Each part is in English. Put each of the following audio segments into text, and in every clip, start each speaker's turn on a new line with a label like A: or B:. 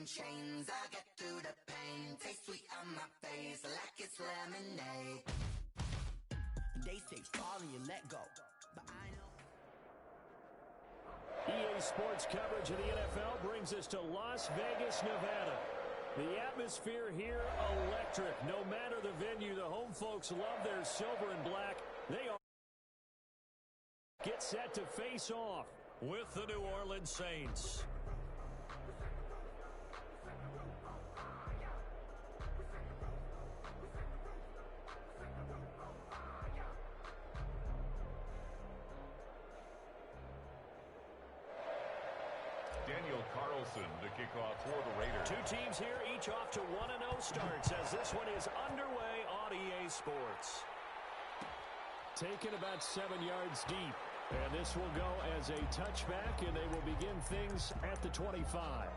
A: chains. I get through the pain. Taste sweet on my face like it's lemonade. They say fall and you let go, but I know.
B: EA Sports coverage of the NFL brings us to Las Vegas, Nevada. The atmosphere here, electric. No matter the venue, the home folks love their silver and black. They are get set to face off with the New Orleans Saints.
C: Daniel Carlson to kick off for the Raiders.
B: Two teams here, each off to 1-0 starts as this one is underway on EA Sports. Taken about 7 yards deep. And this will go as a touchback, and they will begin things at the 25.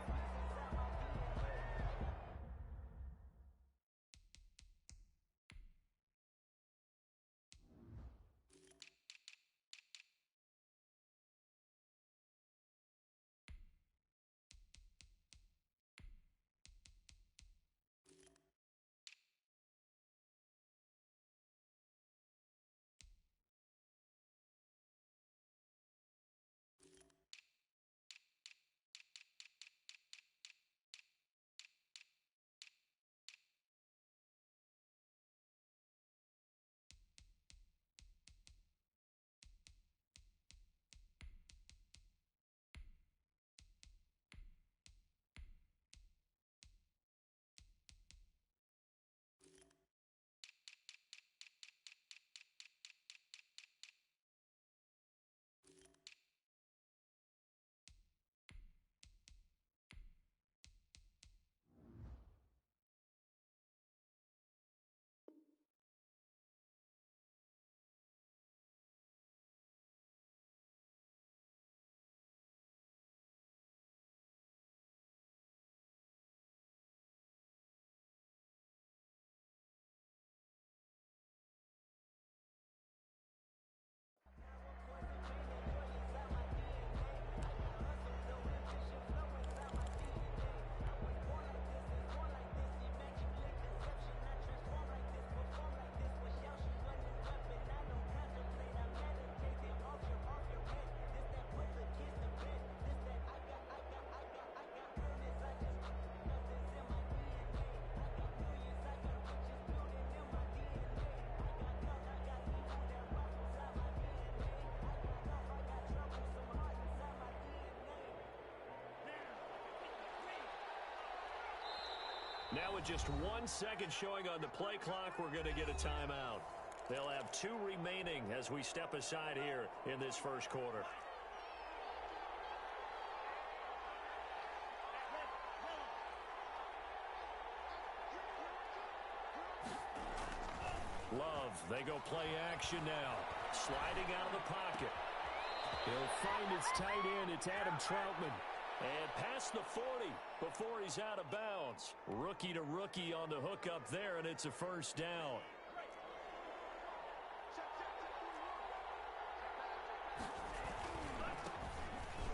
B: Now with just 1 second showing on the play clock, we're going to get a timeout. They'll have 2 remaining as we step aside here in this first quarter. Love, they go play action now. Sliding out of the pocket. He'll find his tight end. It's Adam Troutman. And past the 40 before he's out of bounds. Rookie to rookie on the hookup there, and it's a first down.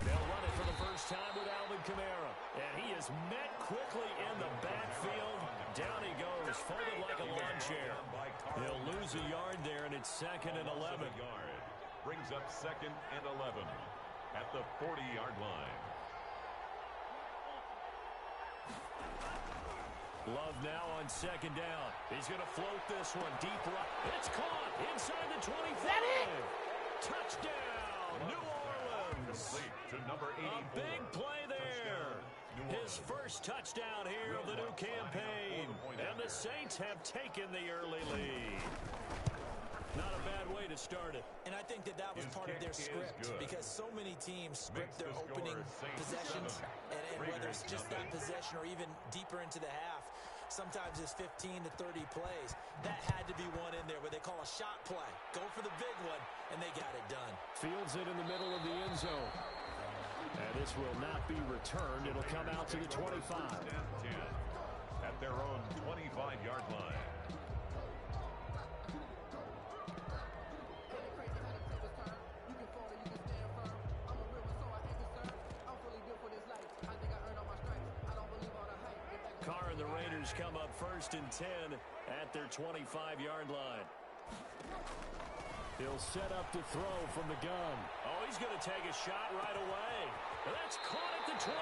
B: They'll run it for the first time with Alvin Kamara. And he is met quickly in the backfield. Down he goes, folded like a lawn chair. He'll lose a yard there, and it's 2nd and 11.
C: Brings up 2nd and 11 at the 40-yard line.
B: Love now on 2nd down. He's going to float this one deep right. It's caught inside the 25. That it? Touchdown, New Orleans.
C: To number 84.
B: A big play there. His first touchdown here of the new campaign. And the Saints have taken the early lead. Not a bad way to start it.
D: And I think that was part of their script because so many teams script their opening possessions, and whether it's just that possession or even deeper into the half, sometimes it's 15 to 30 plays. That had to be one in there where they call a shot play. Go for the big one, and they got it done.
B: Fields it in the middle of the end zone. And this will not be returned. It'll come out to the 25.
C: At their own 25-yard line.
B: Carr and the Raiders come up 1st and 10 at their 25-yard line.
E: He'll set up to throw from the gun.
B: Oh, he's going to take a shot right away. That's caught at the 25.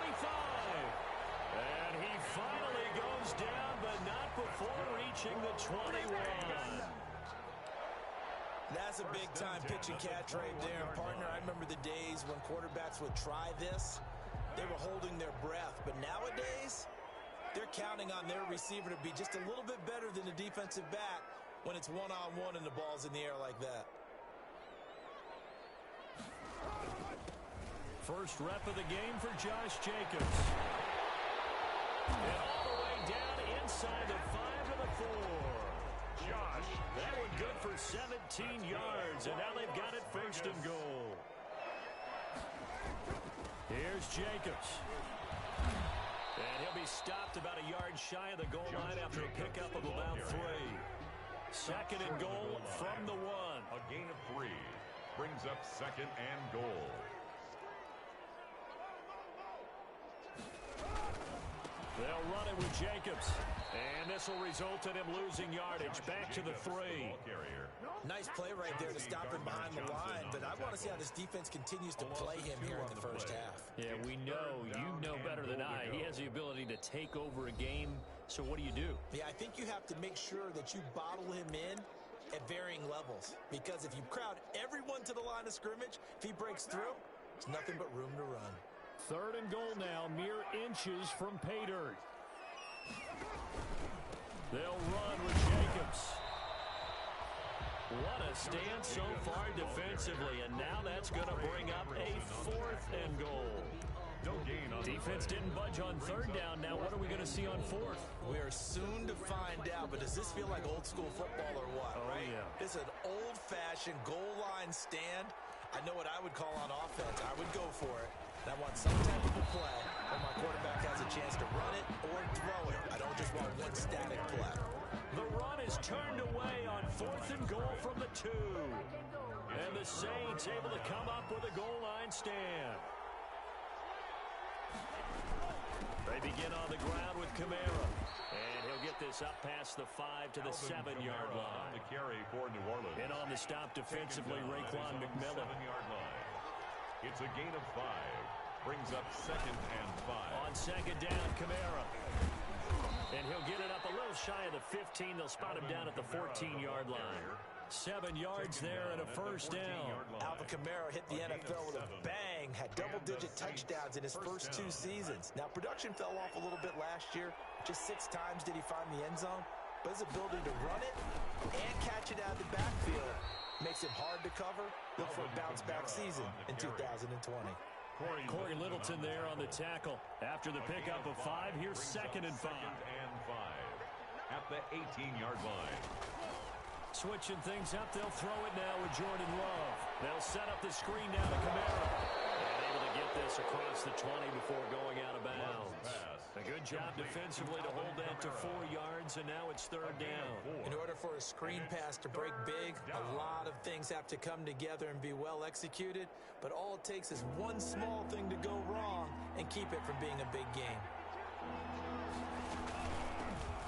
B: And he finally goes down, but not before reaching the 21.
D: That's a big-time pitch and catch right there. And partner, I remember the days when quarterbacks would try this. They were holding their breath. But nowadays, they're counting on their receiver to be just a little bit better than the defensive back when it's one-on-one and the ball's in the air like that.
B: First rep of the game for Josh Jacobs. And all the way down inside the 5 to the 4. Josh, that one good for 17 yards, and now they've got it 1st and goal. Here's Jacobs. And he'll be stopped about a yard shy of the goal line after a pickup of about 3. 2nd and goal from the 1.
C: A gain of 3 brings up 2nd and goal.
B: They'll run it with Jacobs. And this will result in him losing yardage. Back to the 3.
D: Nice play right there to stop him behind the line, but I want to see how this defense continues to play him here in the first half.
B: Yeah, we know. You know better than I. He has the ability to take over a game. So what do?
D: Yeah, I think you have to make sure that you bottle him in at varying levels. Because if you crowd everyone to the line of scrimmage, if he breaks through, there's nothing but room to run.
B: 3rd and goal now, mere inches from pay dirt. They'll run with Jacobs. What a stand so far defensively, and now that's going to bring up a 4th and goal.
C: No gain on
B: defense didn't budge on 3rd down. Now what are we going to see on 4th?
D: We are soon to find out, but does this feel like old school football or what?
B: Oh,
D: right?
B: Yeah.
D: It's an old-fashioned goal line stand. I know what I would call on offense. I would go for it. And I want some type of a play where my quarterback has a chance to run it or throw it. I don't just want one static play.
B: The run is turned away on 4th and goal from the 2. And the Saints able to come up with a goal line stand. They begin on the ground with Kamara. And he'll get this up past the 5 to the 7-yard line.
C: The carry for New Orleans.
B: And on the stop defensively, Raekwon McMillan.
C: 7-yard line. It's a gain of 5. Brings up 2nd and 5.
B: On 2nd down, Kamara. And he'll get it up a little shy of the 15. They'll spot him down at the 14-yard line. 7 yards there and a 1st down.
D: Alvin Kamara hit the NFL with a bang, had double-digit touchdowns in his first 2 seasons. Now, production fell off a little bit last year. Just 6 times did he find the end zone. But his ability to run it and catch it out of the backfield makes him hard to cover. Look for a bounce-back season in 2020.
B: Corey Littleton there on the tackle. After the pickup of 5, here's 2nd and 5.
C: At the 18-yard line.
B: Switching things up, they'll throw it now with Jordan Love. They'll set up the screen down to Kamara. And able to get this across the 20 before going out of bounds. A good job defensively to hold that to 4 yards, and now it's 3rd down.
D: In order for a screen pass to break big, a lot of things have to come together and be well executed, but all it takes is one small thing to go wrong and keep it from being a big game.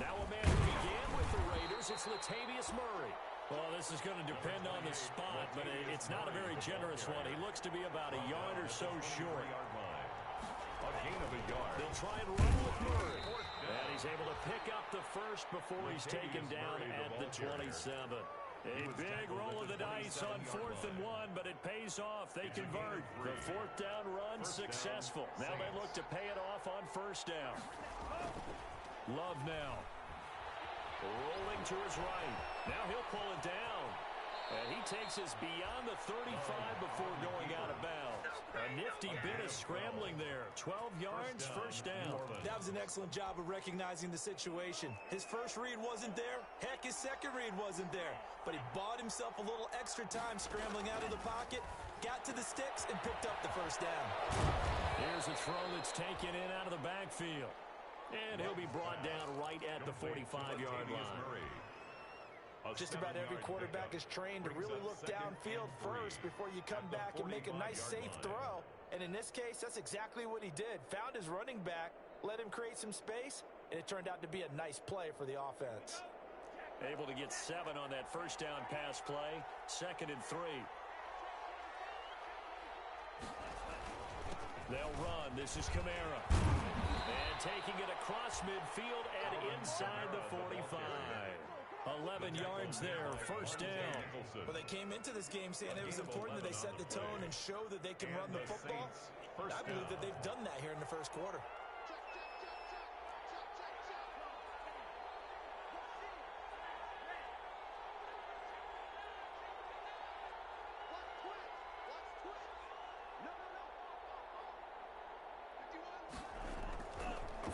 B: Now a man who began with the Raiders, it's Latavius Murray. Well, this is going to depend on the spot, but it's not a very generous one. He looks to be about a yard or so short.
C: A gain of a yard.
B: They'll try and run with Murray. And he's able to pick up the 1st before he's taken down at the 27. A big roll of the dice on 4th and 1, but it pays off. They convert. The 4th down run successful. Now they look to pay it off on 1st down. Love now. Rolling to his right. Now he'll pull it down. And he takes us beyond the 35 before going out of bounds. A nifty bit of scrambling there. 12 yards, 1st down.
D: That was an excellent job of recognizing the situation. His first read wasn't there. Heck, his second read wasn't there. But he bought himself a little extra time scrambling out of the pocket, got to the sticks, and picked up the 1st down.
B: Here's a throw that's taken in out of the backfield. And he'll be brought down right at the 45-yard line.
D: Just about every quarterback is trained to really look downfield first before you come back and make a nice, safe throw. And in this case, that's exactly what he did. Found his running back, let him create some space, and it turned out to be a nice play for the offense.
B: Able to get 7 on that first down pass play. 2nd and 3. They'll run. This is Kamara. And taking it across midfield and inside the 45. 11 yards there, first down.
D: Well, they came into this game saying it was important that they set the tone and show that they can run the football. I believe that they've done that here in the first quarter.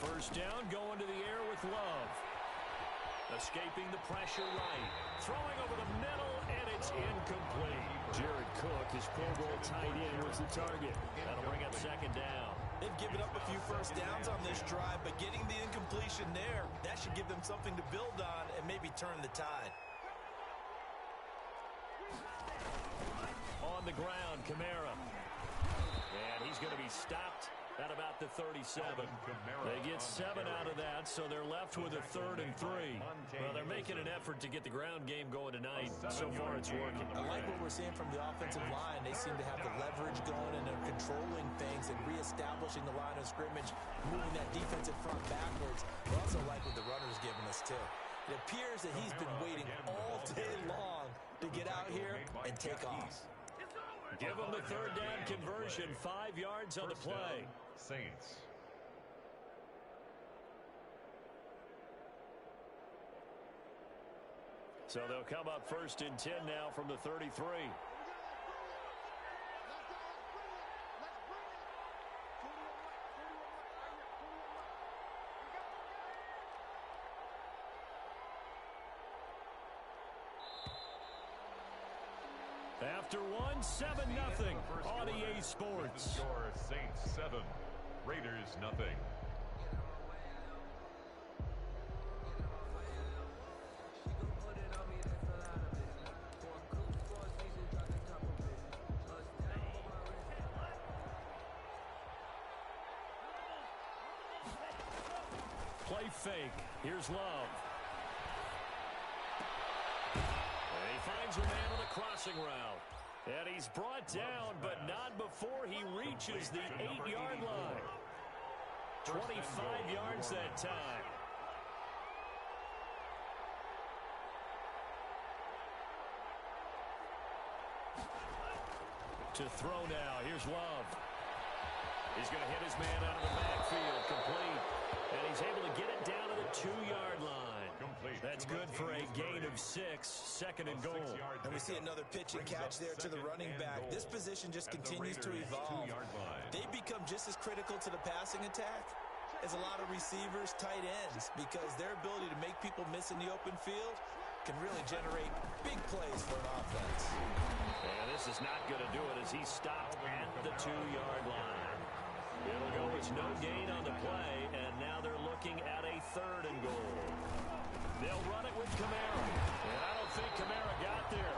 B: First down, going to the air with Love. Escaping the pressure right. Throwing over the middle, and it's incomplete.
E: Jared Cook, his Pro Bowl tight end, was the target.
B: That'll bring up 2nd down.
D: They've given up a few first downs on this drive, but getting the incompletion there, that should give them something to build on and maybe turn the tide.
B: On the ground, Kamara. And he's going to be stopped at about the 37. They get 7 out of that, so they're left with a 3rd and 3. Well, they're making an effort to get the ground game going tonight. So far, it's working.
D: I like what we're seeing from the offensive line. They seem to have the leverage going, and they're controlling things and reestablishing the line of scrimmage, moving that defensive front backwards. I also like what the runner's giving us, too. It appears that he's been waiting all day long to get out here and take off.
B: Give them the 3rd down conversion, 5 yards on the play.
C: Saints.
B: So they'll come up 1st and 10 now from the 33. After 1, 7-0 on EA Sports.
C: Your Saints 7, Raiders nothing.
B: Play fake. Here's Love. And he finds a man on the crossing route. And he's brought down, but not before he reaches the 8-yard line. 25 yards that time. To throw now. Here's Love. He's going to hit his man out of the backfield. Complete. And he's able to get it down to the 2-yard line. That's good for a gain of 6, 2nd and goal.
D: And we see another pitch and catch there to the running back. This position just continues to evolve. They become just as critical to the passing attack as a lot of receivers, tight ends, because their ability to make people miss in the open field can really generate big plays for an offense.
B: And this is not going to do it as he's stopped at the 2-yard line. It'll go as no gain on the play, and now they're looking at a 3rd and goal. They'll run it with Kamara. And I don't think Kamara got there.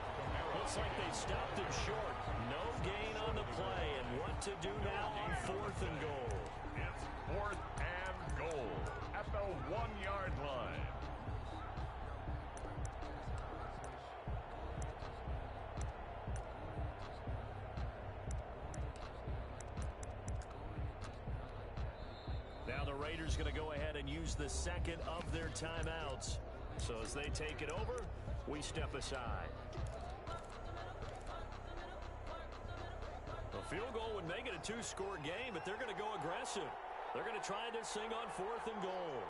B: Looks like they stopped him short. No gain on the play, and what to do now on 4th and goal.
C: It's 4th and goal at the 1-yard line.
B: Now the Raiders going to go ahead and use the 2nd of their timeouts. So as they take it over, we step aside. A field goal would make it a 2-score game, but they're going to go aggressive. They're going to try this thing on 4th and goal.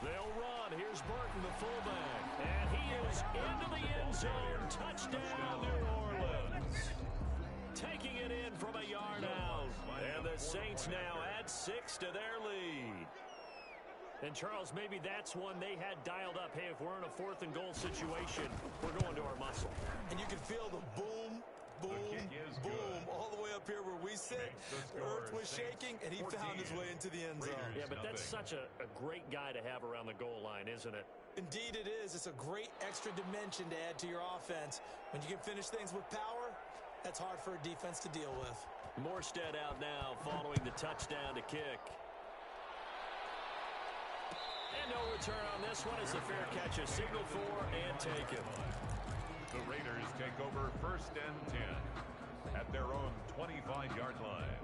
B: They'll run. Here's Burton, the fullback. And he is into the end zone. Touchdown, New Orleans. Taking it in from a yard out. And the Saints now add 6 to their lead. And, Charles, maybe that's one they had dialed up. Hey, if we're in a 4th and goal situation, we're going to our muscle.
D: And you can feel the boom, boom, boom, all the way up here where we sit. The earth was shaking, and he found his way into the end zone.
B: Yeah, but that's such a great guy to have around the goal line, isn't it?
D: Indeed it is. It's a great extra dimension to add to your offense. When you can finish things with power, that's hard for a defense to deal with.
B: Morstead out now following the touchdown to kick. And no return on this one as the fair catch is signaled for and taken.
C: The Raiders take over 1st and 10 at their own 25-yard line.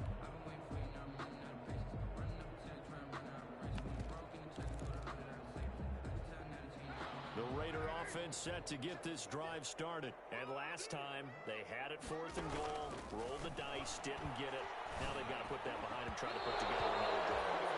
B: The Raider offense set to get this drive started. And last time, they had it 4th and goal, rolled the dice, didn't get it. Now they've got to put that behind them, try to put together another drive.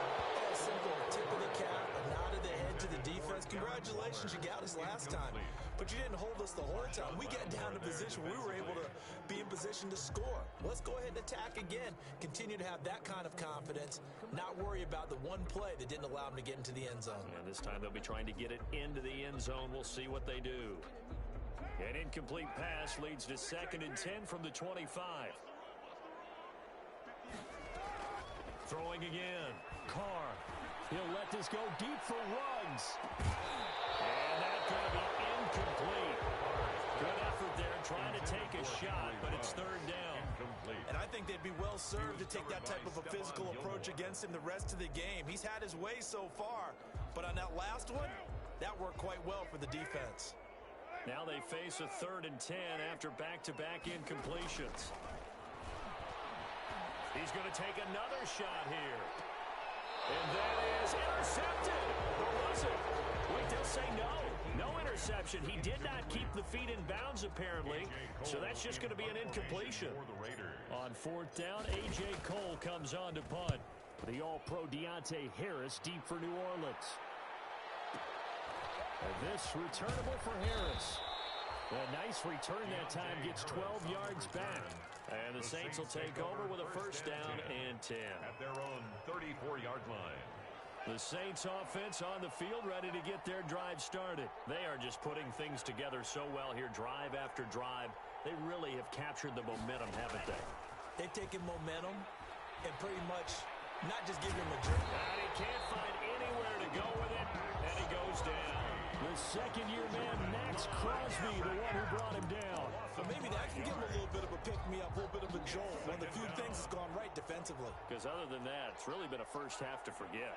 D: Simple tip of the cap, a nod of the head to the defense. Congratulations, you got us last time. But you didn't hold us the whole time. We got down to position. We were able to be in position to score. Let's go ahead and attack again. Continue to have that kind of confidence. Not worry about the one play that didn't allow them to get into the end zone.
B: And this time they'll be trying to get it into the end zone. We'll see what they do. An incomplete pass leads to 2nd and 10 from the 25. Throwing again. Carr. He'll let this go deep for Ruggs. And that's going to be incomplete. Good effort there trying to take a shot, but it's 3rd down.
D: And I think they'd be well served to take that type of a physical approach against him the rest of the game. He's had his way so far, but on that last one, that worked quite well for the defense.
B: Now they face a 3rd and 10 after back-to-back incompletions. He's going to take another shot here. And that is intercepted. Or was it? Wait, they'll say no. No interception. He did not keep the feet in bounds, apparently. So that's just going to be an incompletion. On 4th down, A.J. Cole comes on to punt. The All-Pro Deontay Harris deep for New Orleans. And this returnable for Harris. A nice return that time, gets 12 yards back. And the Saints will take over with a 1st down and 10.
C: At their own 34-yard line.
B: The Saints offense on the field ready to get their drive started. They are just putting things together so well here, drive after drive. They really have captured the momentum, haven't they?
D: They've taken momentum and pretty much not just giving him a drink.
B: And he can't find anywhere to go with it, and he goes down. The 2nd-year man, Max Crosby, the one who brought him down.
D: But maybe that can give him a little bit of a pick-me-up, a little bit of a jolt. One of the few things that's gone right defensively.
B: Because other than that, it's really been a first half to forget.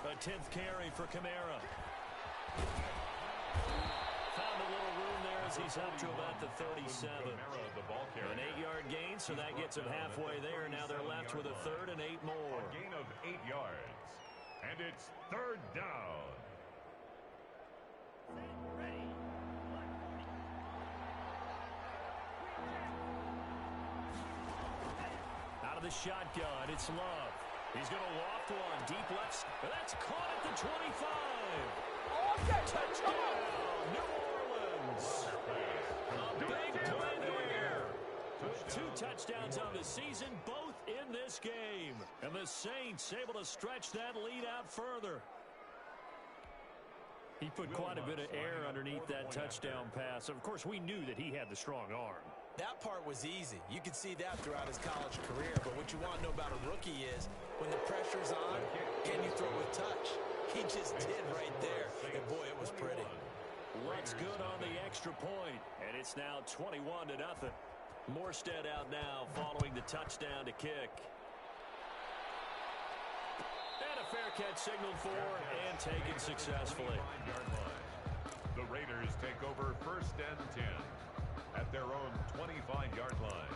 B: A 10th carry for Kamara. Found a little room there as he's up to about the 37. An 8-yard gain, so that gets him halfway there. Now they're left with a 3rd and 8 more.
C: A gain of 8 yards. And it's 3rd down.
B: Out of the shotgun, it's Love. He's going to loft one deep left. That's caught at the 25. Touchdown, New Orleans. A big play there. 2 touchdowns on the season, both in this game. And the Saints able to stretch that lead out further. He put quite a bit of air underneath that touchdown pass. Of course, we knew that he had the strong arm.
D: That part was easy. You could see that throughout his college career. But what you want to know about a rookie is when the pressure's on, can you throw with touch? He just did right there. And boy, it was pretty.
B: Looks good on the extra point. And it's now 21-0. Morstead out now following the touchdown to kick. And a fair catch signaled for and taken successfully.
C: The Raiders take over 1st and 10 at their own 25-yard line.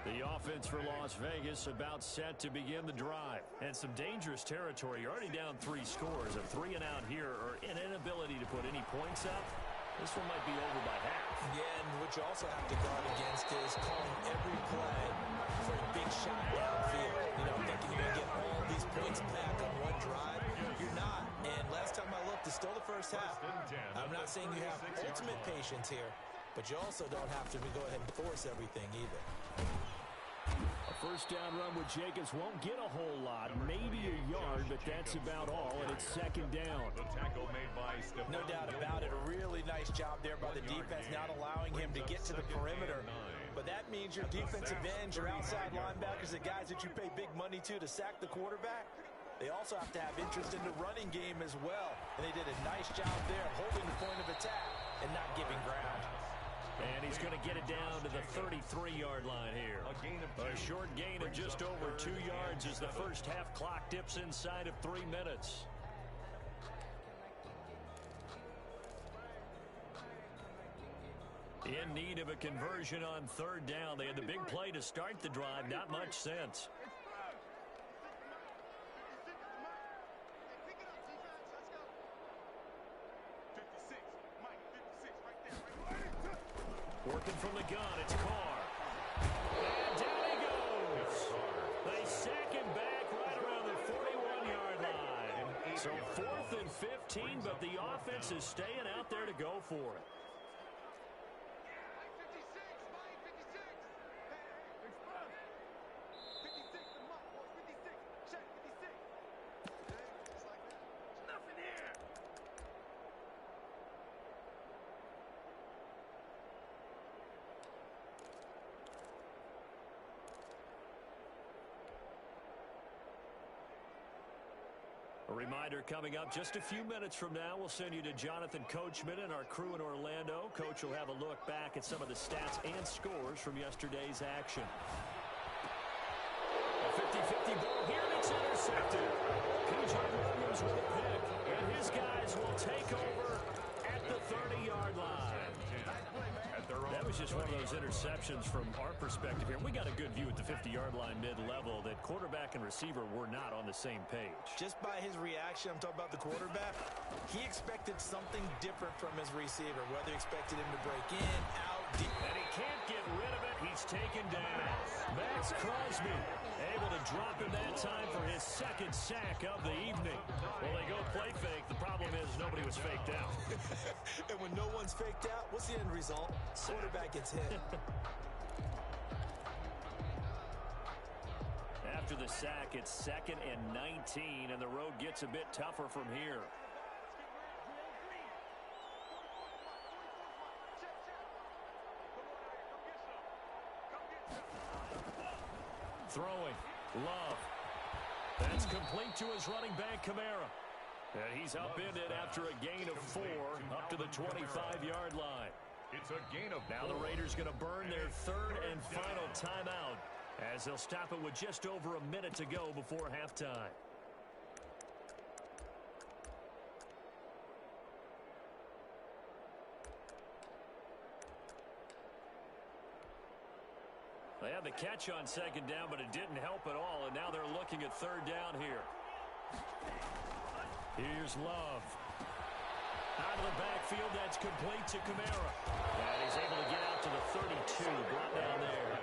B: The offense for Las Vegas about set to begin the drive. And some dangerous territory. You're already down 3 scores. A 3 and out here, or an inability to put any points up. This one might be over by half.
D: Yeah, and what you also have to guard against is calling every play for a big shot downfield. You know, thinking you're going to get all these points back on one drive. You're not. And last time I looked, it's still the first half. I'm not saying you have ultimate patience here, but you also don't have to go ahead and force everything either.
B: A first down run with Jacobs won't get a whole lot, maybe a yard, but that's about all, and it's 2nd down.
C: The tackle made by Stephon.
D: No doubt about it. A really nice job there by the defense, not allowing him to get to the perimeter. But that means your defensive ends, your outside linebackers, the guys that you pay big money to sack the quarterback, they also have to have interest in the running game as well. And they did a nice job there holding the point of attack and not giving ground.
B: And he's going to get it down to the 33-yard line here. A short gain of just over 2 yards as the first half clock dips inside of 3 minutes. In need of a conversion on third down. They had the big play to start the drive. Not much sense. Working from the gun, it's Carr. And down he goes. They sack him back right around the 41-yard line. So 4th and 15, but the offense is staying out there to go for it. A reminder coming up just a few minutes from now, we'll send you to Jonathan Coachman and our crew in Orlando. Coach will have a look back at some of the stats and scores from yesterday's action. A 50-50 ball here, and it's intercepted. P.J. Williams with a pick, and his guys will take over at the 30-yard line. That was just one of those interceptions from our perspective here. We got a good view at the 50-yard line mid-level that quarterback and receiver were not on the same page.
D: Just by his reaction, I'm talking about the quarterback, he expected something different from his receiver, whether he expected him to break in, out, deep.
B: And he can't get rid of it. He's taken down. Max Crosby able to drop him that time for his second sack of the evening. Well, they go play fake. The problem is nobody was faked out.
D: And when no one's faked out, what's the end result? Quarterback gets hit.
B: After the sack, it's 2nd and 19, and the road gets a bit tougher from here. Throwing. Love. That's complete to his running back, Kamara. And he's upended after a gain of 4 up to the 25-yard line.
C: It's a gain of 4.
B: Now the Raiders going to burn their 3rd and final timeout as they'll stop it with just over a minute to go before halftime. They had the catch on 2nd down, but it didn't help at all, and now they're looking at 3rd down here. Here's Love. Out of the backfield, that's complete to Kamara. And he's able to get out to the 32, brought down there.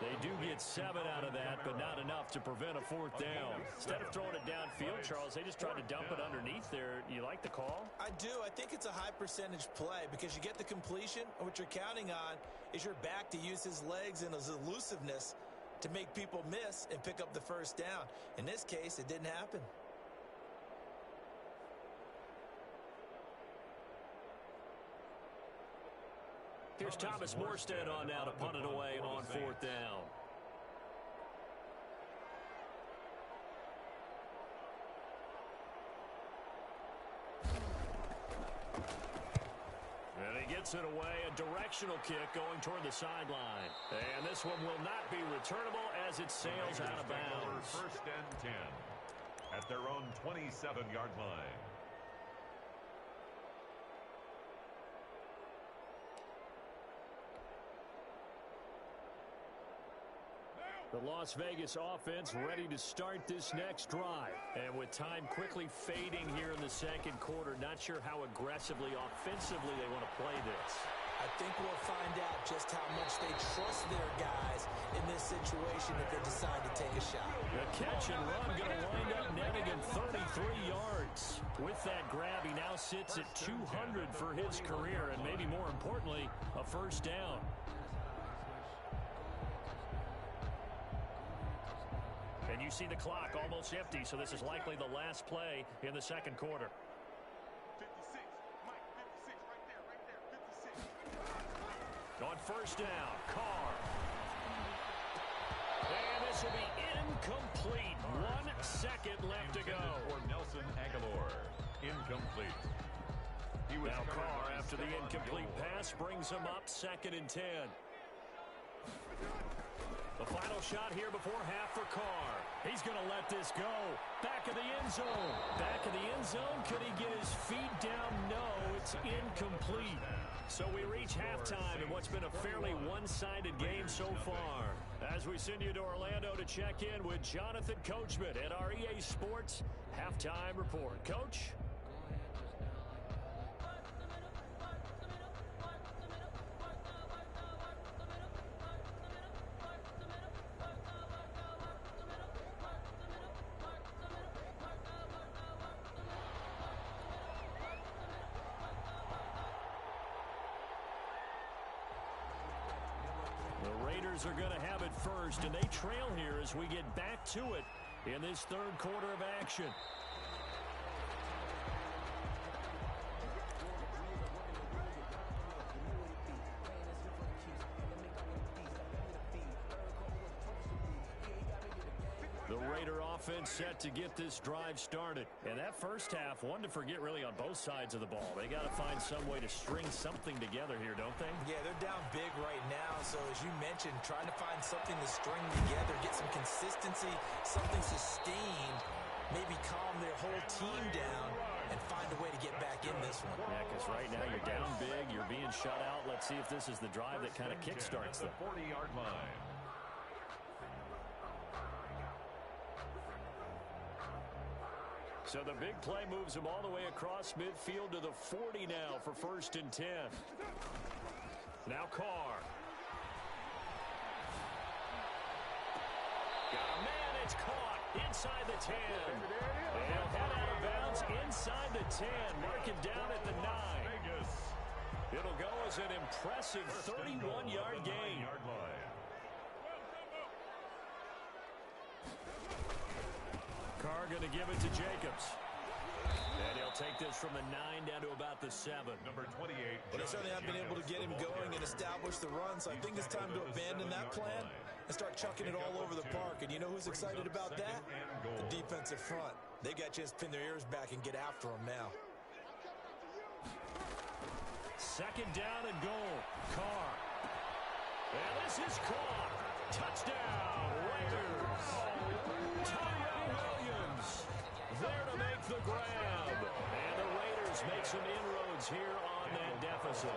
B: They do get 7 out of that, but not enough to prevent a 4th down. Instead of throwing it downfield, Charles, they just tried to dump it underneath there. You like the call?
D: I do. I think it's a high percentage play because you get the completion, and what you're counting on is your back to use his legs and his elusiveness to make people miss and pick up the 1st down. In this case, it didn't happen.
B: Here's Thomas Morstead on now to punt it away on 4th down. And he gets it away, a directional kick going toward the sideline. And this one will not be returnable as it sails out of bounds.
C: 1st and 10 at their own 27-yard line.
B: The Las Vegas offense ready to start this next drive. And with time quickly fading here in the 2nd quarter, not sure how aggressively, offensively they want to play this.
D: I think we'll find out just how much they trust their guys in this situation if they decide to take a shot.
B: The catch and run going to wind up netting him 33 yards. With that grab, he now sits at 200 for his career, and maybe more importantly, a 1st down. And you see the clock almost empty, so this is likely the last play in the 2nd quarter.
C: 56, Mike, 56, right there, 56.
B: On first down, Carr. And this will be incomplete. 1 second left to go.
C: For Nelson Aguilar. Incomplete.
B: Now Carr, after the incomplete pass, brings him up 2nd and 10. The final shot here before half for Carr. He's going to let this go. Back of the end zone. Back of the end zone. Could he get his feet down? No, it's incomplete. So we reach halftime in what's been a fairly one-sided game so far. As we send you to Orlando to check in with Jonathan Coachman at our EA Sports Halftime Report. Coach? The Raiders are going to have it first, and they trail here as we get back to it in this third quarter of action. The Raider offense set to get this drive started. And that first half, one to forget really on both sides of the ball. They got to find some way to string something together here, don't they?
D: Yeah, they're down big right now. So as you mentioned, trying to find something to string together, get some consistency, something sustained, maybe calm their whole team down and find a way to get back in this one.
B: Yeah, because right now you're down big, you're being shut out. Let's see if this is the drive that kind of kickstarts them.
C: 40-yard line.
B: So the big play moves him all the way across midfield to the 40 now for 1st and 10. Now Carr. Got a man, it's caught inside the 10. And he'll head out of bounds inside the 10. Mark it down at the 9. It'll go as an impressive 31-yard gain. Carr going to give it to Jacobs. And he'll take this from the 9 down to about the 7.
C: Number 28.
D: Well, they certainly have been able to get him going and establish the run, so I think it's time to abandon that plan and start chucking it all over the park. And you know who's excited about that? The defensive front. They got just pin their ears back and get after him now.
B: 2nd down and goal. Carr. And this is caught. Touchdown, Raiders. Tyrell Williams there to make the grab. And the Raiders make some inroads here on that deficit.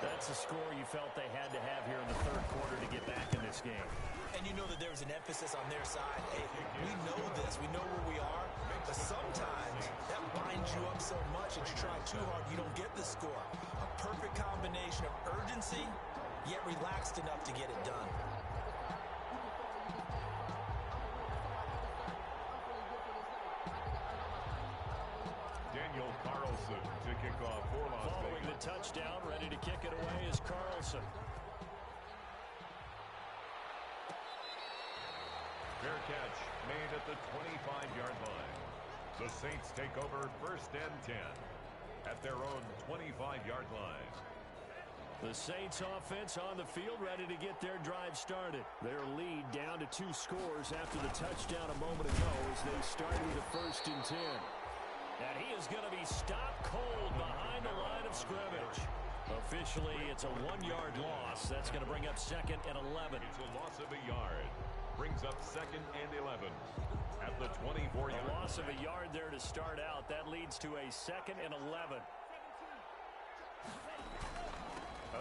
B: That's a score you felt they had to have here in the third quarter to get back in this game.
D: And you know that there was an emphasis on their side. Hey, we know this. We know where we are. But sometimes that binds you up so much that you try too hard, you don't get the score. A perfect combination of urgency, yet relaxed enough to get it done.
C: Daniel Carlson to kick off for Las Vegas.
B: Following the touchdown, ready to kick it away is Carlson.
C: Fair catch made at the 25-yard line. The Saints take over 1st and 10 at their own 25-yard line.
B: The Saints offense on the field ready to get their drive started. Their lead down to 2 scores after the touchdown a moment ago as they started with a 1st and 10. And he is going to be stopped cold behind the line of scrimmage. Officially, it's a 1-yard loss. That's going to bring up 2nd and 11.
C: It's a loss of a yard. Brings up 2nd and 11 at the 24-yard line.
B: A loss of a yard there to start out. That leads to a 2nd and 11.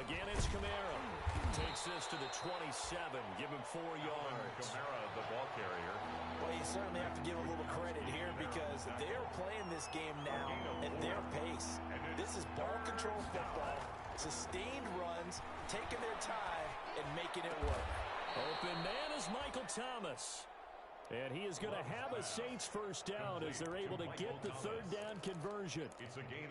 B: Again, it's Kamara. Takes this to the 27. Give him 4 yards.
C: Kamara, the ball carrier.
D: Well, you certainly have to give a little credit here because they're playing this game now at their pace. This is ball control football, sustained runs, taking their time, and making it work.
B: Open man is Michael Thomas. And he is going to have a Saints first down as they're able to get the 3rd down conversion.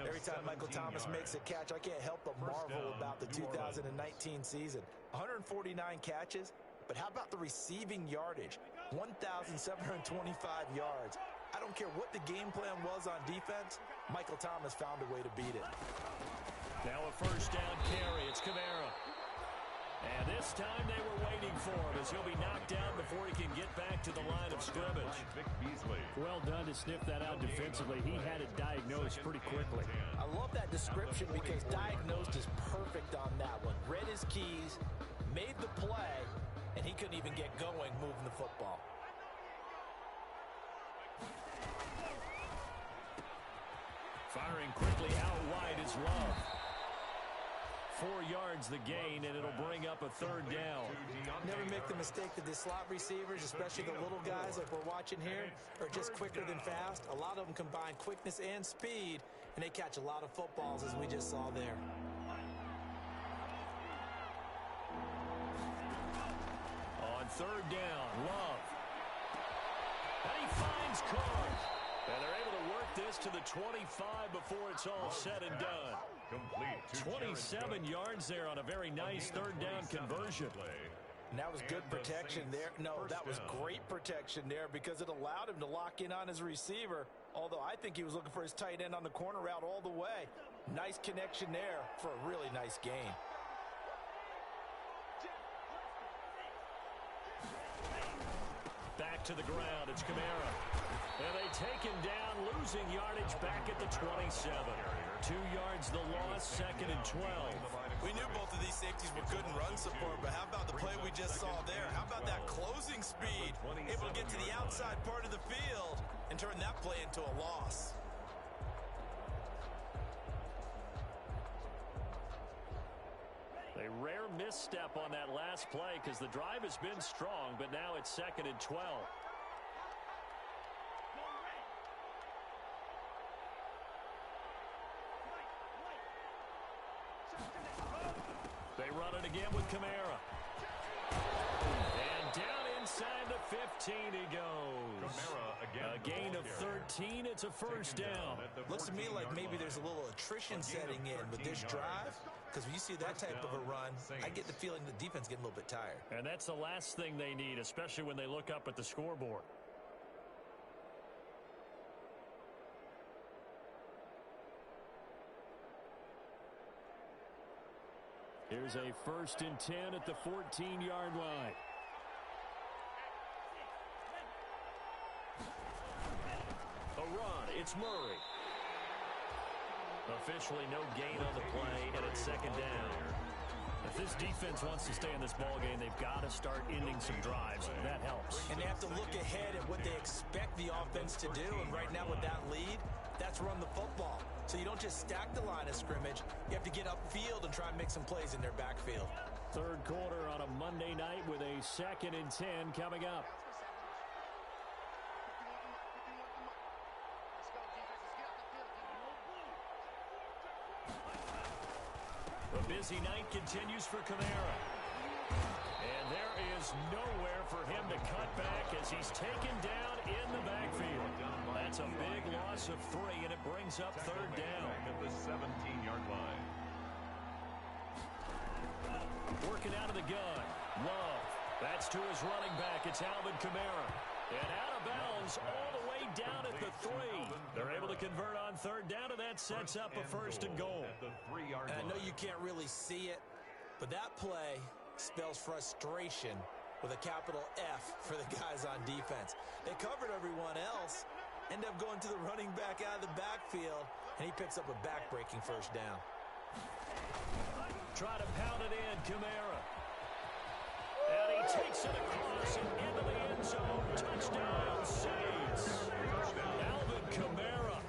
D: Every time Michael Thomas makes a catch, I can't help but marvel about the 2019 season. 149 catches, but how about the receiving yardage? 1,725 yards. I don't care what the game plan was on defense, Michael Thomas found a way to beat it.
B: Now a first down carry. It's Kamara. And this time they were waiting for him as he'll be knocked down before he can get back to the line of scrimmage.
E: Well done to sniff that out defensively. He had it diagnosed pretty quickly.
D: I love that description because diagnosed is perfect on that one. Read his keys, made the play, and he couldn't even get going moving the football.
B: Firing quickly out wide is Love. 4 yards the gain, and it'll bring up a third down.
D: Never make the mistake that the slot receivers, especially the little guys like we're watching here, are just quicker than fast. A lot of them combine quickness and speed, and they catch a lot of footballs, as we just saw there.
B: On third down, Love. And he finds Carr. And they're able to work this to the 25 before it's all said and done. 27 yards there on a very nice third down conversion.
D: And that was good protection there. No, that was great protection there because it allowed him to lock in on his receiver. Although I think he was looking for his tight end on the corner route all the way. Nice connection there for a really nice gain.
B: Back to the ground, it's Kamara. And they take him down, losing yardage back at the 27. 2 yards the loss, second and 12.
F: We knew both of these safeties were good in run support, but how about the play we just saw there? How about that closing speed? Able to get to the outside part of the field and turn that play into a loss.
B: A rare misstep on that last play because the drive has been strong, but now it's second and 12. They run it again with Kamara. And down inside the 15 he goes. A gain of 13. It's a first down.
D: Looks to me like maybe there's a little attrition setting in with this drive. Because when you see that type of a run, I get the feeling the defense getting a little bit tired.
B: And that's the last thing they need, especially when they look up at the scoreboard. Here's a first and 10 at the 14-yard line. A run. It's Murray. Officially no gain on the play, and it's second down. If this defense wants to stay in this ballgame, they've got to start ending some drives. That helps.
D: And they have to look ahead at what they expect the offense to do. And right now with that lead, that's run the football. So you don't just stack the line of scrimmage. You have to get upfield and try and make some plays in their backfield.
B: Third quarter on a Monday night with a second and 10 coming up. The busy night continues for Kamara. And there is nowhere for him to cut back as he's taken down in the backfield. That's a big loss of 3, and it brings up third down.
C: At the 17-yard line.
B: Working out of the gun. Love. That's to his running back. It's Alvin Kamara. And out of bounds all the way down at the 3. They're able to convert on third down, and that sets up a first and goal.
D: And I know you can't really see it, but that play spells frustration with a capital F for the guys on defense. They covered everyone else, end up going to the running back out of the backfield, and he picks up a back-breaking first down.
B: Try to pound it in, Kamara. And he takes it across and into the end zone. Touchdown, Saints. Alvin Kamara,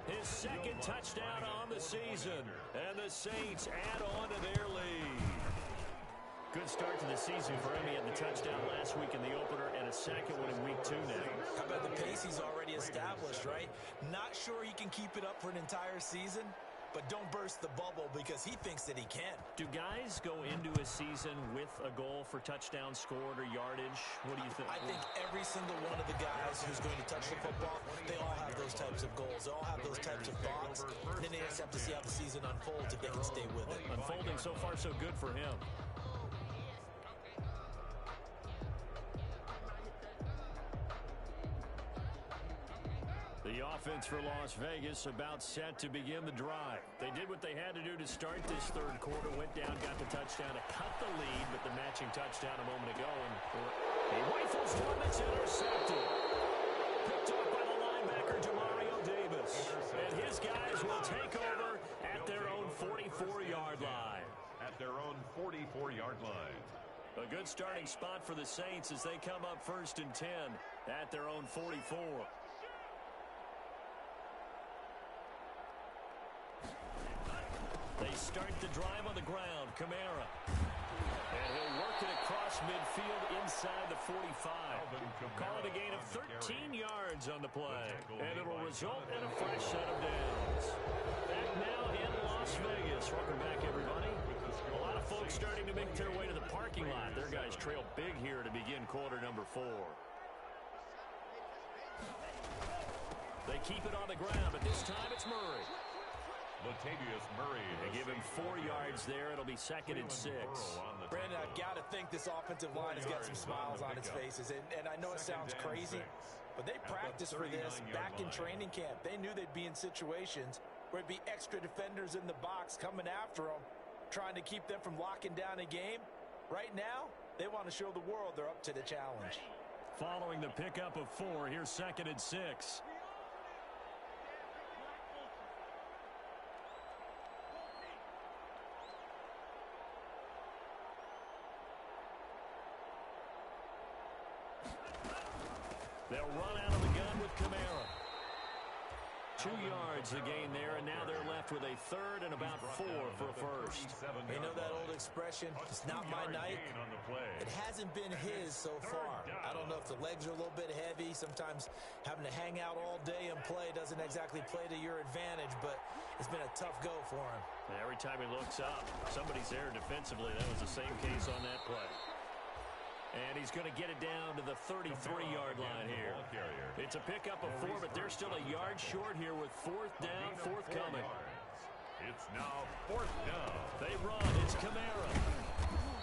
B: his second touchdown on the season. And the Saints add on to their lead. Good start to the season for him. He had the touchdown last week in the opener and a second one in week 2 now.
D: How about the pace he's already established, right? Not sure he can keep it up for an entire season, but don't burst the bubble because he thinks that he can.
B: Do guys go into a season with a goal for touchdown scored or yardage? What do you think?
D: I think every single one of the guys who's going to touch the football, they all have those types of goals. They all have those types of thoughts. And then they just have to see how the season unfolds if they can stay with it.
B: Unfolding so far so good for him. The The offense for Las Vegas about set to begin the drive. They did what they had to do to start this third quarter. Went down, got the touchdown to cut the lead, but the matching touchdown a moment ago. And he rifles one that's intercepted. Picked up by the linebacker, Demario Davis. And his guys will take over at their own 44-yard line.
C: At their own 44-yard line.
B: A good starting spot for the Saints as they come up 1st and 10 at their own 44. They start the drive on the ground. Kamara. And he'll work it across midfield inside the 45. Call it a gain of 13 yards on the play. And it will result in a fresh set of downs. Back now in Las Vegas. Welcome back, everybody. A lot of folks starting to make their way to the parking lot. Their guys trail big here to begin quarter number 4. They keep it on the ground, but this time it's Murray.
C: Latavius Murray.
B: They give him 4 yards there. It'll be 2nd and 6.
D: Brandon, I've got to think this offensive line has got some smiles on its faces. And I know it sounds crazy, but they practiced for this back in training camp. They knew they'd be in situations where it'd be extra defenders in the box coming after them, trying to keep them from locking down a game. Right now, they want to show the world they're up to the challenge.
B: Following the pickup of 4, here's 2nd and 6. They'll run out of the gun with Kamara. 2 yards the gain there, and now they're left with a 3rd and about 4 for a first.
D: You know that old expression, it's not my night? It hasn't been his so far. I don't know if the legs are a little bit heavy. Sometimes having to hang out all day and play doesn't exactly play to your advantage, but it's been a tough go for him.
B: Every time he looks up, somebody's there defensively. That was the same case on that play. And he's going to get it down to the 33-yard line here. It's a pickup of 4, but they're still a yard short here with 4th down, forthcoming.
C: It's now 4th down.
B: They run. It's Kamara.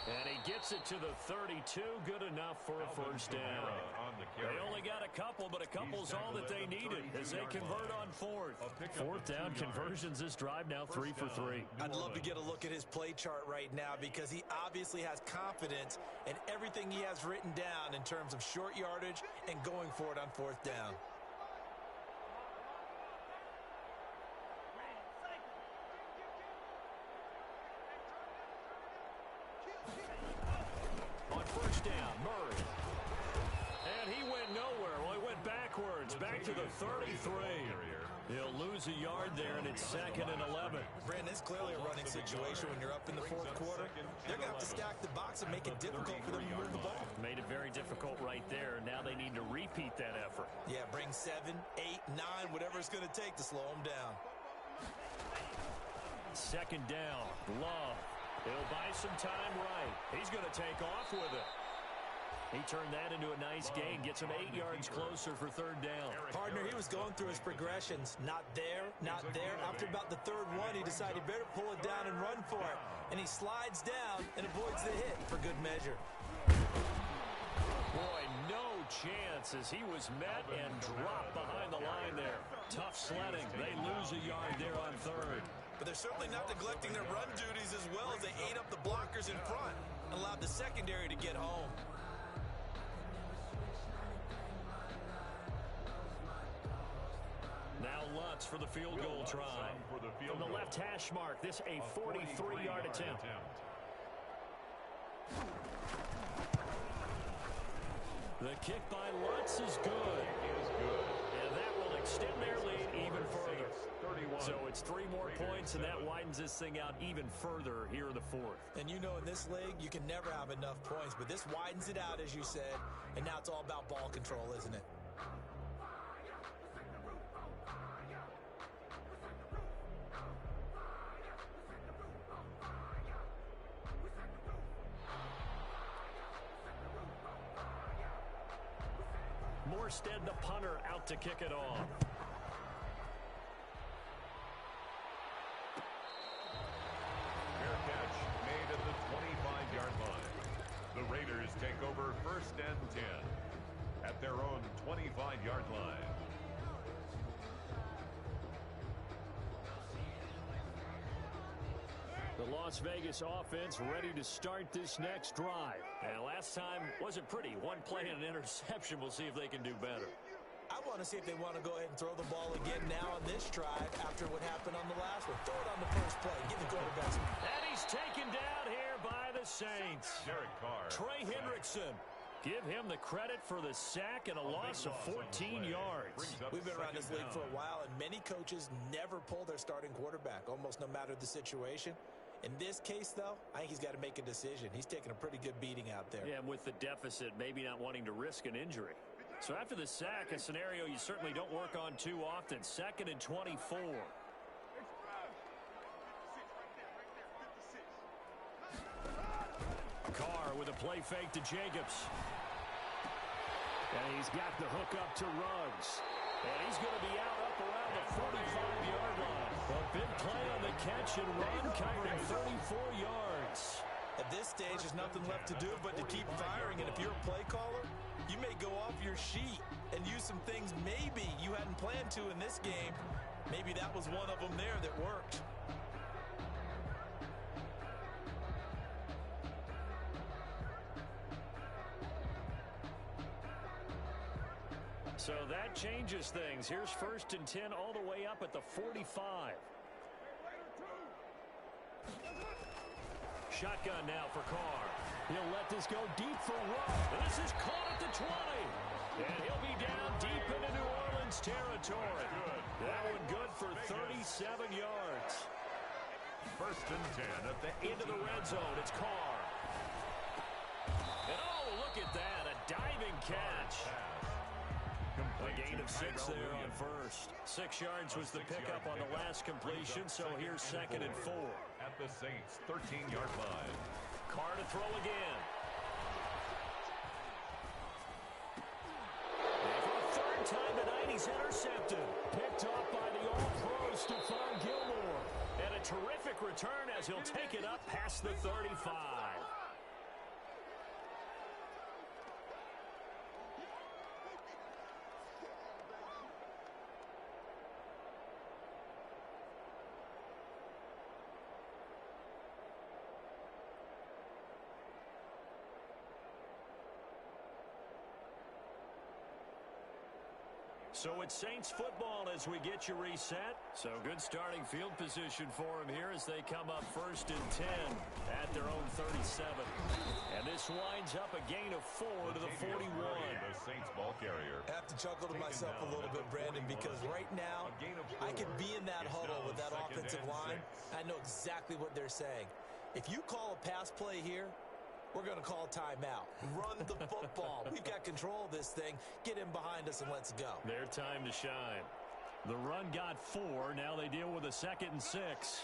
B: And he gets it to the 32. Good enough for a first down. They only got a couple, but a couple's all that they needed as they convert on 4th. 4th down conversions this drive now 3 for 3.
D: I'd love to get a look at his play chart right now because he obviously has confidence in everything he has written down in terms of short yardage and going for it on 4th down.
B: On 1st down, Murray. And he went nowhere. Well, he went backwards, back to the 33. He'll lose a yard there, and it's 2nd and 11.
D: Brandon, it's clearly a running situation when you're up in the 4th quarter. They're going to have to stack the box and make it difficult for them to move the ball.
B: Made it very difficult right there. Now they need to repeat that effort.
D: Yeah, bring 7, 8, 9, whatever it's going to take to slow them down.
B: 2nd down, Love. He'll buy some time right. He's going to take off with it. He turned that into a nice gain. Gets him 8 yards closer for 3rd down.
D: Partner, he was going through his progressions. Not there, not there. After about the 3rd one, he decided he better pull it down and run for it. And he slides down and avoids the hit for good measure.
B: Boy, no chance as he was met and dropped behind the line there. Tough sledding. They lose a yard there on 3rd.
F: But they're certainly not neglecting their run duties as well as they ate up the blockers in front and allowed the secondary to get home.
B: Now Lutz for the field goal try. From the left hash mark, this a 43-yard attempt. The kick by Lutz is good. And that will extend their lead even further. So it's 3 more points, and that widens this thing out even further here in the 4th.
D: And you know in this league, you can never have enough points, but this widens it out, as you said, and now it's all about ball control, isn't it?
B: Morstead, the punter, out to kick it off.
C: Fair catch made at the 25-yard line. The Raiders take over 1st and 10 at their own 25-yard line.
B: The Las Vegas offense ready to start this next drive.
E: And last time wasn't pretty. One play and an interception. We'll see if they can do better.
D: I want to see if they want to go ahead and throw the ball again now on this drive after what happened on the last one. Throw it on the first play. Give the quarterback some.
B: And he's taken down here by the Saints.
C: Derek Carr.
B: Trey Hendrickson. Give him the credit for the sack and a loss of 14 yards.
D: We've been around this league for a while, and many coaches never pull their starting quarterback, almost no matter the situation. In this case, though, I think he's got to make a decision. He's taking a pretty good beating out there.
B: Yeah, and with the deficit, maybe not wanting to risk an injury. So after the sack, a scenario you certainly don't work on too often. 2nd and 24. Carr with a play fake to Jacobs. And he's got the hook up to Ruggs. And he's going to be out up around the 45-yard line. A big play on the catch and run, covering 34 yards.
D: At this stage, there's nothing left to do but to keep firing. And if you're a play caller, you may go off your sheet and use some things maybe you hadn't planned to in this game. Maybe that was one of them there that worked.
B: So that changes things. Here's 1st and 10 all the way up at the 45. Shotgun now for Carr. He'll let this go deep for Ruggs. This is caught at the 20. And he'll be down deep into New Orleans territory. That one good for 37 yards.
C: 1st and 10 at the
B: into the red zone. It's Carr. And oh, look at that. A diving catch. A gain of 6 there on first. 6 yards was the pickup on the last completion, so here's 2nd and 4.
C: At the Saints' 13-yard line.
B: Carr to throw again. And for the 3rd time tonight, he's intercepted. Picked off by the All-Pro Stephon Gilmore. And a terrific return as he'll take it up past the 35. So it's Saints football as we get you reset. So good starting field position for them here as they come up 1st and 10 at their own 37. And this winds up a gain of 4 to the 41.
C: The Saints ball carrier.
D: I have to chuckle to myself a little bit, Brandon, because right now I could be in that huddle with that offensive line. I know exactly what they're saying. If you call a pass play here, we're going to call timeout. Run the football. We've got control of this thing. Get in behind us and let's go.
B: Their time to shine. The run got 4. Now they deal with a 2nd and 6.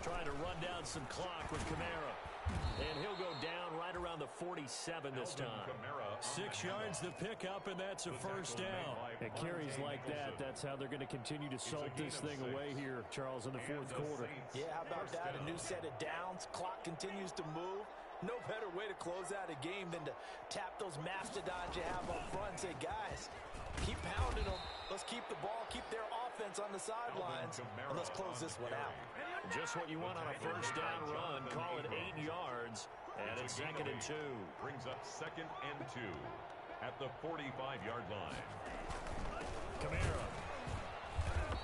B: Trying to run down some clock with Kamara. And he'll go down right around the 47 this time. 6 yards to pick up, and that's a 1st down. And carries like that, that's how they're going to continue to salt this thing away here, Charles, in the 4th quarter.
D: Yeah, how about that? A new set of downs. Clock continues to move. No better way to close out a game than to tap those mastodons you have up front and say, guys, keep pounding them. Let's keep the ball, keep their offense on the sidelines, and let's close this one out.
B: Just what you want on a 1st down run. Call it 8 yards, and it's 2nd and 2.
C: Brings up 2nd and 2 at the 45-yard line.
B: Kamara.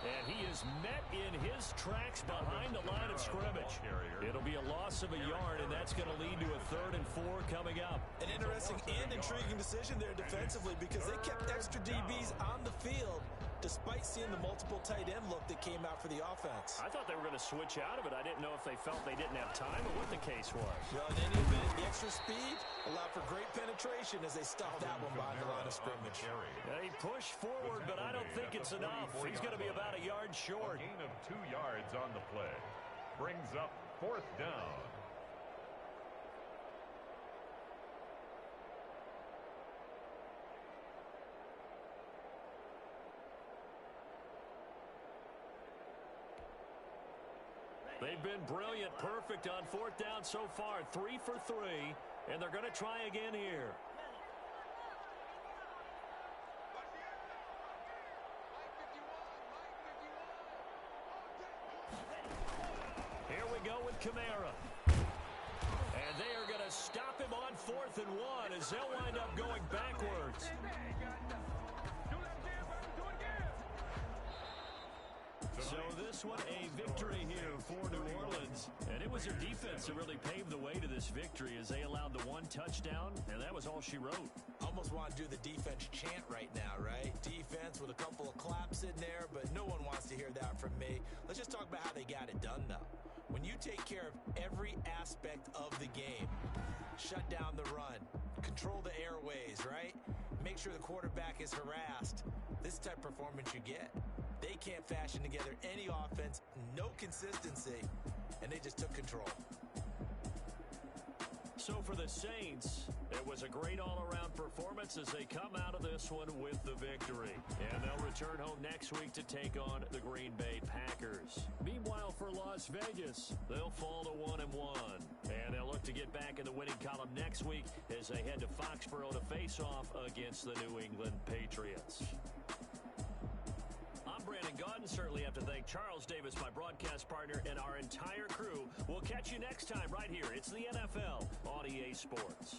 B: And he is met in his tracks behind the line of scrimmage. It'll be a loss of a yard, and that's going to lead to a 3rd and 4 coming up.
D: An interesting and intriguing decision there defensively because they kept extra DBs on the field despite seeing the multiple tight end look that came out for the offense.
B: I thought they were going to switch out of it. I didn't know if they felt they didn't have time or what the case was.
D: Well, in any event, the extra speed allowed for great penetration as they stuffed that one behind the line of scrimmage.
B: They push forward, but I don't think it's enough. He's going to be about a yard short.
C: A gain of 2 yards on the play. Brings up 4th down.
B: They've been brilliant, perfect on 4th down so far. 3 for 3, and they're going to try again here. Kamara. And they are going to stop him on 4th and 1 as they'll wind up going backwards. So this one, a victory here for New Orleans. And it was their defense that really paved the way to this victory as they allowed the 1 touchdown, and that was all she wrote.
D: Almost want to do the defense chant right now, right? Defense with a couple of claps in there, but no one wants to hear that from me. Let's just talk about how they got it done, though. When you take care of every aspect of the game, shut down the run, control the airways, right? Make sure the quarterback is harassed. This type of performance you get. They can't fashion together any offense, no consistency, and they just took control.
B: So for the Saints, it was a great all-around performance as they come out of this one with the victory. And they'll return home next week to take on the Green Bay Packers. Meanwhile, for Las Vegas, they'll fall to 1-1. And they'll look to get back in the winning column next week as they head to Foxborough to face off against the New England Patriots. I'm Brandon Gaudin. Certainly have to thank Charles Davis, my broadcast partner, and our entire crew. We'll catch you next time right here. It's the NFL on EA Sports.